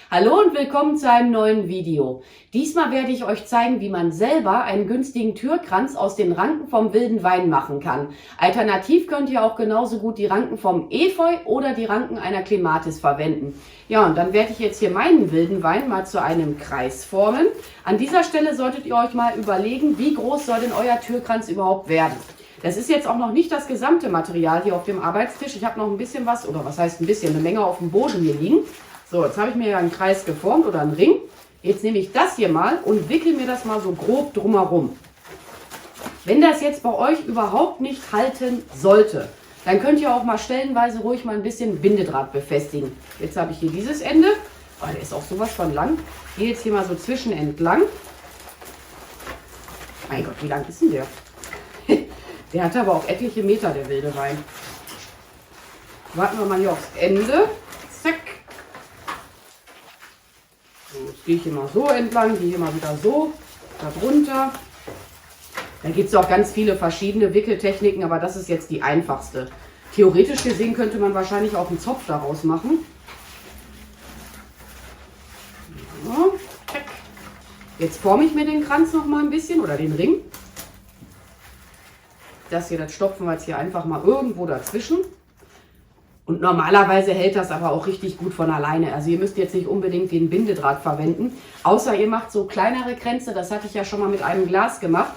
Hallo und willkommen zu einem neuen Video. Diesmal werde ich euch zeigen, wie man selber einen günstigen Türkranz aus den Ranken vom wilden Wein machen kann. Alternativ könnt ihr auch genauso gut die Ranken vom Efeu oder die Ranken einer Clematis verwenden. Ja, und dann werde ich jetzt hier meinen wilden Wein mal zu einem Kreis formen. An dieser Stelle solltet ihr euch mal überlegen, wie groß soll denn euer Türkranz überhaupt werden. Das ist jetzt auch noch nicht das gesamte Material hier auf dem Arbeitstisch. Ich habe noch ein bisschen was, oder was heißt ein bisschen, eine Menge auf dem Boden hier liegen. So, jetzt habe ich mir ja einen Kreis geformt oder einen Ring. Jetzt nehme ich das hier mal und wickel mir das mal so grob drumherum. Wenn das jetzt bei euch überhaupt nicht halten sollte, dann könnt ihr auch mal stellenweise ruhig mal ein bisschen Bindedraht befestigen. Jetzt habe ich hier dieses Ende. Oh, der ist auch sowas von lang. Ich gehe jetzt hier mal so zwischen entlang. Mein Gott, wie lang ist denn der? Der hat aber auch etliche Meter, der wilde Wein. Warten wir mal hier aufs Ende. Zack. So, jetzt gehe ich hier mal so entlang, gehe hier mal wieder so, da drunter. Da gibt es auch ganz viele verschiedene Wickeltechniken, aber das ist jetzt die einfachste. Theoretisch gesehen könnte man wahrscheinlich auch einen Zopf daraus machen. So, zack. Jetzt forme ich mir den Kranz noch mal ein bisschen oder den Ring. Das hier, das stopfen wir jetzt hier einfach mal irgendwo dazwischen. Und normalerweise hält das aber auch richtig gut von alleine. Also ihr müsst jetzt nicht unbedingt den Bindedraht verwenden. Außer ihr macht so kleinere Kränze. Das hatte ich ja schon mal mit einem Glas gemacht.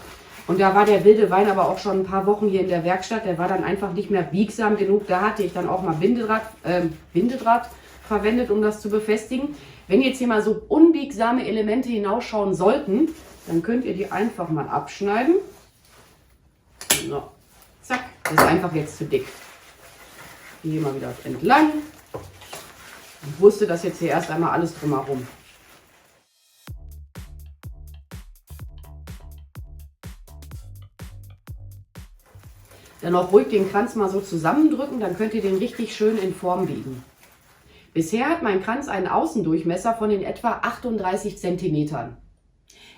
Und da war der wilde Wein aber auch schon ein paar Wochen hier in der Werkstatt. Der war dann einfach nicht mehr biegsam genug. Da hatte ich dann auch mal Bindedraht verwendet, um das zu befestigen. Wenn jetzt hier mal so unbiegsame Elemente hinausschauen sollten, dann könnt ihr die einfach mal abschneiden. So, zack, das ist einfach jetzt zu dick. Hier mal wieder entlang. Ich wusste das jetzt hier erst einmal alles drumherum. Dann auch ruhig den Kranz mal so zusammendrücken, dann könnt ihr den richtig schön in Form biegen. Bisher hat mein Kranz einen Außendurchmesser von in etwa 38 cm.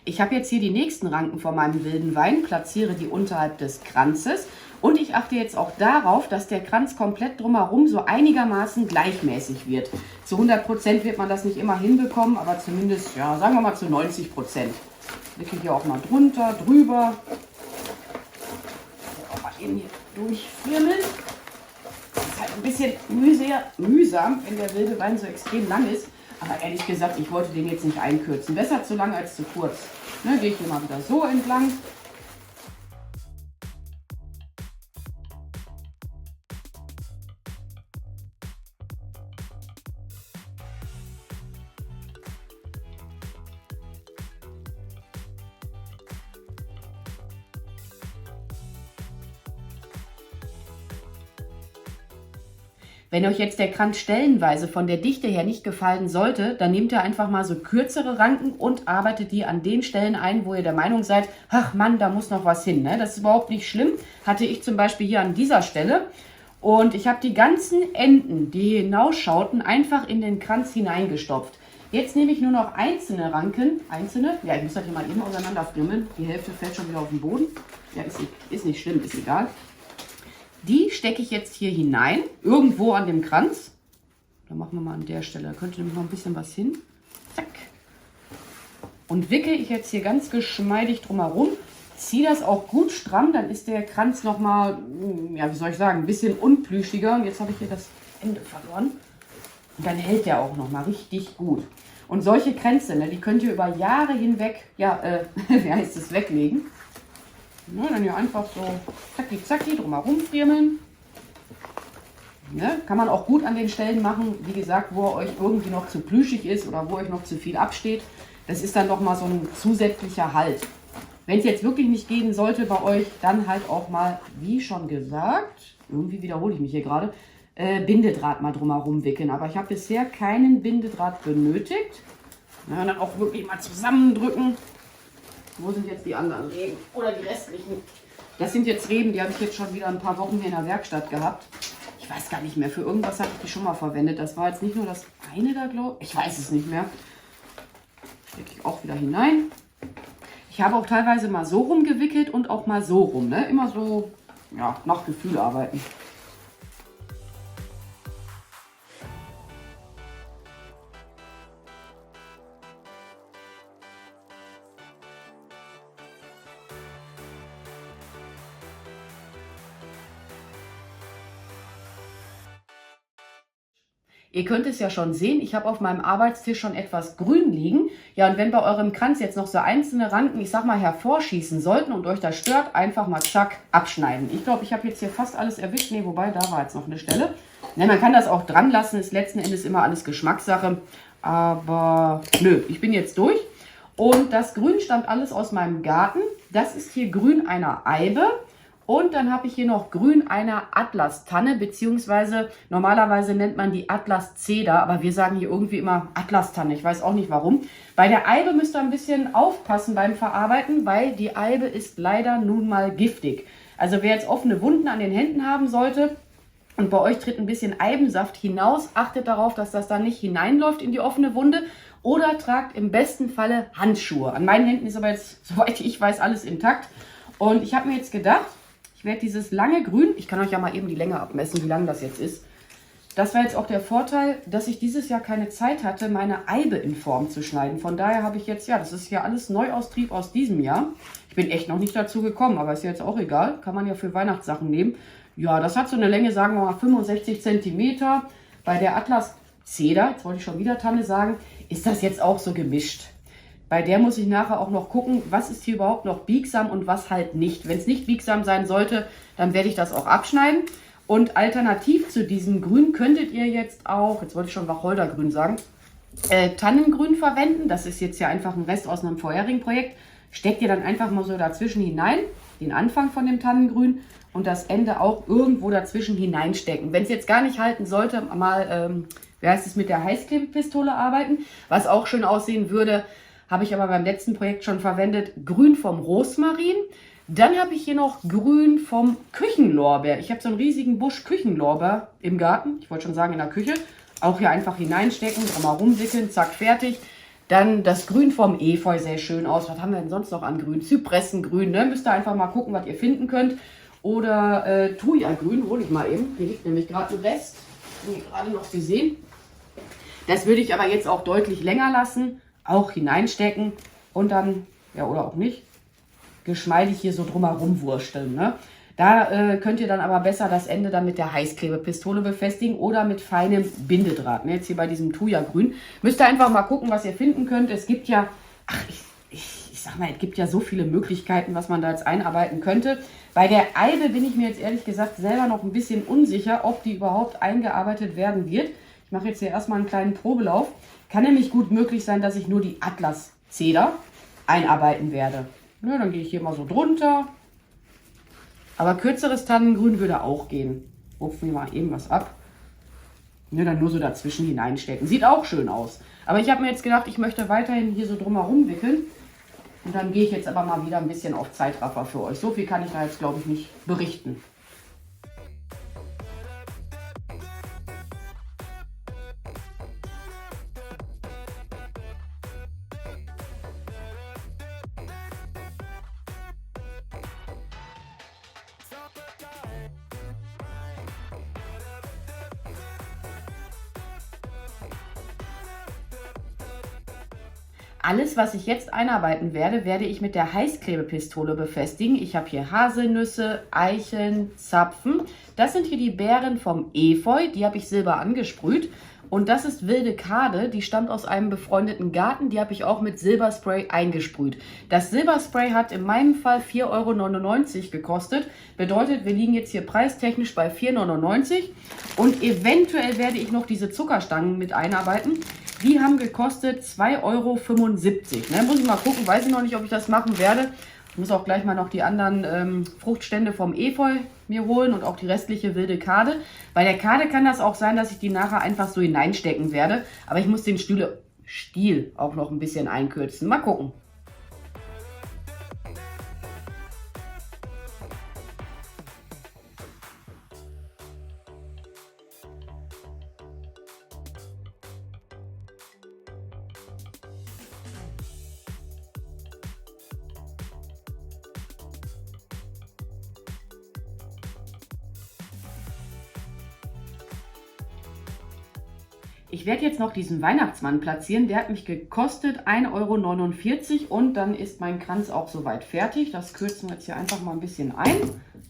Ich habe jetzt hier die nächsten Ranken von meinem wilden Wein, platziere die unterhalb des Kranzes und ich achte jetzt auch darauf, dass der Kranz komplett drumherum so einigermaßen gleichmäßig wird. Zu 100% wird man das nicht immer hinbekommen, aber zumindest, ja, sagen wir mal zu 90%. Wickel hier auch mal drunter, drüber. Auch mal eben hier durchfirmeln. Das ist halt ein bisschen mühsam, wenn der wilde Wein so extrem lang ist. Aber ehrlich gesagt, ich wollte den jetzt nicht einkürzen. Besser zu lang als zu kurz. Ne, gehe ich hier mal wieder so entlang. Wenn euch jetzt der Kranz stellenweise von der Dichte her nicht gefallen sollte, dann nehmt ihr einfach mal so kürzere Ranken und arbeitet die an den Stellen ein, wo ihr der Meinung seid, ach Mann, da muss noch was hin. Ne? Das ist überhaupt nicht schlimm. Hatte ich zum Beispiel hier an dieser Stelle. Und ich habe die ganzen Enden, die hinausschauten, einfach in den Kranz hineingestopft. Jetzt nehme ich nur noch einzelne Ranken. Einzelne? Ja, ich muss das hier mal eben auseinanderfriemeln. Die Hälfte fällt schon wieder auf den Boden. Ja, ist nicht schlimm, ist egal. Die stecke ich jetzt hier hinein, irgendwo an dem Kranz. Da machen wir mal an der Stelle, da könnte nämlich noch ein bisschen was hin. Zack. Und wickel ich jetzt hier ganz geschmeidig drumherum. Ziehe das auch gut stramm, dann ist der Kranz nochmal, ja, wie soll ich sagen, ein bisschen unplüschiger. Und jetzt habe ich hier das Ende verloren. Und dann hält der auch nochmal richtig gut. Und solche Kränze, ne, die könnt ihr über Jahre hinweg, ja, wie heißt es, weglegen. Ja, dann hier einfach so zacki zacki drumherum friemeln. Ne, kann man auch gut an den Stellen machen, wie gesagt, wo er euch irgendwie noch zu plüschig ist oder wo euch noch zu viel absteht. Das ist dann nochmal so ein zusätzlicher Halt. Wenn es jetzt wirklich nicht gehen sollte bei euch, dann halt auch mal, wie schon gesagt, irgendwie wiederhole ich mich hier gerade, Bindedraht mal drumherum wickeln. Aber ich habe bisher keinen Bindedraht benötigt. Ja, dann auch wirklich mal zusammendrücken. Wo sind jetzt die anderen Reben? Oder die restlichen? Das sind jetzt Reben, die habe ich jetzt schon wieder ein paar Wochen hier in der Werkstatt gehabt. Ich weiß gar nicht mehr, für irgendwas hatte ich die schon mal verwendet. Das war jetzt nicht nur das eine da, glaube ich. Ich weiß es nicht mehr. Stecke ich auch wieder hinein. Ich habe auch teilweise mal so rum gewickelt und auch mal so rum. Ne? Immer so, ja, nach Gefühl arbeiten. Ihr könnt es ja schon sehen, ich habe auf meinem Arbeitstisch schon etwas Grün liegen. Ja, und wenn bei eurem Kranz jetzt noch so einzelne Ranken, ich sag mal, hervorschießen sollten und euch das stört, einfach mal zack, abschneiden. Ich glaube, ich habe jetzt hier fast alles erwischt. Ne, wobei, da war jetzt noch eine Stelle. Ne, man kann das auch dran lassen, ist letzten Endes immer alles Geschmackssache. Aber nö, ich bin jetzt durch. Und das Grün stammt alles aus meinem Garten. Das ist hier Grün einer Eibe. Und dann habe ich hier noch Grün einer Atlas-Tanne, beziehungsweise normalerweise nennt man die Atlas-Zeder, aber wir sagen hier irgendwie immer Atlas-Tanne, ich weiß auch nicht warum. Bei der Eibe müsst ihr ein bisschen aufpassen beim Verarbeiten, weil die Eibe ist leider nun mal giftig. Also wer jetzt offene Wunden an den Händen haben sollte und bei euch tritt ein bisschen Eibensaft hinaus, achtet darauf, dass das dann nicht hineinläuft in die offene Wunde oder tragt im besten Falle Handschuhe. An meinen Händen ist aber jetzt, soweit ich weiß, alles intakt. Und ich habe mir jetzt gedacht, ich werde dieses lange Grün, ich kann euch ja mal eben die Länge abmessen, wie lang das jetzt ist. Das war jetzt auch der Vorteil, dass ich dieses Jahr keine Zeit hatte, meine Eibe in Form zu schneiden. Von daher habe ich jetzt, ja, das ist ja alles Neuaustrieb aus diesem Jahr. Ich bin echt noch nicht dazu gekommen, aber ist jetzt auch egal. Kann man ja für Weihnachtssachen nehmen. Ja, das hat so eine Länge, sagen wir mal 65 cm. Bei der Atlas Zeder, jetzt wollte ich schon wieder Tanne sagen, ist das jetzt auch so gemischt. Bei der muss ich nachher auch noch gucken, was ist hier überhaupt noch biegsam und was halt nicht. Wenn es nicht biegsam sein sollte, dann werde ich das auch abschneiden. Und alternativ zu diesem Grün könntet ihr jetzt auch, jetzt wollte ich schon Wacholdergrün sagen, Tannengrün verwenden. Das ist jetzt ja einfach ein Rest aus einem vorherigen Projekt. Steckt ihr dann einfach mal so dazwischen hinein, den Anfang von dem Tannengrün und das Ende auch irgendwo dazwischen hineinstecken. Wenn es jetzt gar nicht halten sollte, mal, wie heißt es, mit der Heißklebepistole arbeiten, was auch schön aussehen würde. Habe ich aber beim letzten Projekt schon verwendet, Grün vom Rosmarin. Dann habe ich hier noch Grün vom Küchenlorbeer. Ich habe so einen riesigen Busch Küchenlorbeer im Garten. Ich wollte schon sagen in der Küche. Auch hier einfach hineinstecken, drumherum wickeln, zack, fertig. Dann das Grün vom Efeu, sehr schön aus. Was haben wir denn sonst noch an Grün? Zypressengrün, ne? Müsst ihr einfach mal gucken, was ihr finden könnt. Oder Thuja-Grün, hole ich mal eben. Hier liegt nämlich gerade ein Rest. Habe ich gerade noch gesehen. Das würde ich aber jetzt auch deutlich länger lassen. Auch hineinstecken und dann, ja oder auch nicht, geschmeidig hier so drumherum wursteln. Ne? Da könnt ihr dann aber besser das Ende dann mit der Heißklebepistole befestigen oder mit feinem Bindedraht. Ne? Jetzt hier bei diesem Thuja-Grün. Müsst ihr einfach mal gucken, was ihr finden könnt. Es gibt ja, ich sag mal, es gibt ja so viele Möglichkeiten, was man da jetzt einarbeiten könnte. Bei der Eibe bin ich mir jetzt ehrlich gesagt selber noch ein bisschen unsicher, ob die überhaupt eingearbeitet werden wird. Ich mache jetzt hier erstmal einen kleinen Probelauf. Kann nämlich gut möglich sein, dass ich nur die Atlas-Zeder einarbeiten werde. Ja, dann gehe ich hier mal so drunter. Aber kürzeres Tannengrün würde auch gehen. Rupfen wir mal eben was ab. Ja, dann nur so dazwischen hineinstecken. Sieht auch schön aus. Aber ich habe mir jetzt gedacht, ich möchte weiterhin hier so drumherum wickeln. Und dann gehe ich jetzt aber mal wieder ein bisschen auf Zeitraffer für euch. So viel kann ich da jetzt, glaube ich, nicht berichten. Alles, was ich jetzt einarbeiten werde, werde ich mit der Heißklebepistole befestigen. Ich habe hier Haselnüsse, Eicheln, Zapfen. Das sind hier die Beeren vom Efeu, die habe ich silber angesprüht. Und das ist wilde Kade, die stammt aus einem befreundeten Garten, die habe ich auch mit Silberspray eingesprüht. Das Silberspray hat in meinem Fall 4,99 € gekostet. Bedeutet, wir liegen jetzt hier preistechnisch bei 4,99 € und eventuell werde ich noch diese Zuckerstangen mit einarbeiten. Die haben gekostet 2,75 €. Ne, muss ich mal gucken, weiß ich noch nicht, ob ich das machen werde. Ich muss auch gleich mal noch die anderen Fruchtstände vom Efeu mir holen und auch die restliche wilde Kade. Bei der Kade kann das auch sein, dass ich die nachher einfach so hineinstecken werde. Aber ich muss den Stiel auch noch ein bisschen einkürzen. Mal gucken. Ich werde jetzt noch diesen Weihnachtsmann platzieren. Der hat mich gekostet 1,49 € und dann ist mein Kranz auch soweit fertig. Das kürzen wir jetzt hier einfach mal ein bisschen ein.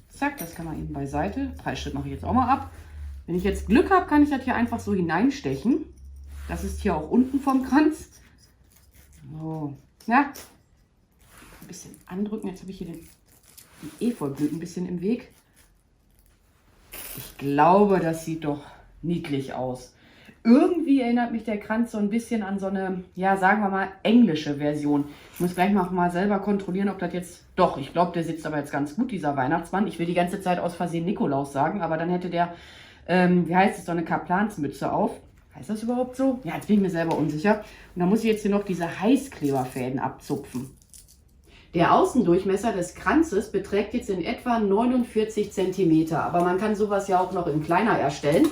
Zack, das kann man eben beiseite. 3 Schritt mache ich jetzt auch mal ab. Wenn ich jetzt Glück habe, kann ich das hier einfach so hineinstechen. Das ist hier auch unten vom Kranz. So, ja. Ein bisschen andrücken. Jetzt habe ich hier die Efeublüten ein bisschen im Weg. Ich glaube, das sieht doch niedlich aus. Irgendwie erinnert mich der Kranz so ein bisschen an so eine, ja, sagen wir mal, englische Version. Ich muss gleich mal selber kontrollieren, ob das jetzt... Doch, ich glaube, der sitzt aber jetzt ganz gut, dieser Weihnachtsmann. Ich will die ganze Zeit aus Versehen Nikolaus sagen, aber dann hätte der, wie heißt es, so eine Kaplansmütze auf. Heißt das überhaupt so? Ja, jetzt bin ich mir selber unsicher. Und dann muss ich jetzt hier noch diese Heißkleberfäden abzupfen. Der Außendurchmesser des Kranzes beträgt jetzt in etwa 49 cm, aber man kann sowas ja auch noch in kleiner erstellen.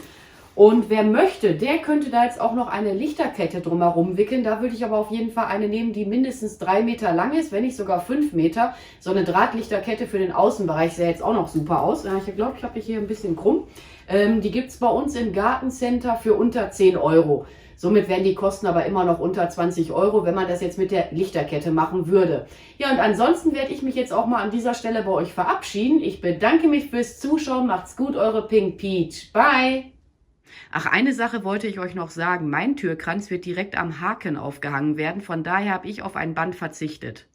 Und wer möchte, der könnte da jetzt auch noch eine Lichterkette drumherum wickeln. Da würde ich aber auf jeden Fall eine nehmen, die mindestens 3 Meter lang ist, wenn nicht sogar 5 Meter. So eine Drahtlichterkette für den Außenbereich sähe jetzt auch noch super aus. Ich glaube, ich habe hier ein bisschen krumm. Die gibt es bei uns im Gartencenter für unter 10 Euro. Somit wären die Kosten aber immer noch unter 20 Euro, wenn man das jetzt mit der Lichterkette machen würde. Ja, und ansonsten werde ich mich jetzt auch mal an dieser Stelle bei euch verabschieden. Ich bedanke mich fürs Zuschauen. Macht's gut, eure Pink Peach. Bye! Ach, eine Sache wollte ich euch noch sagen. Mein Türkranz wird direkt am Haken aufgehangen werden. Von daher habe ich auf ein Band verzichtet.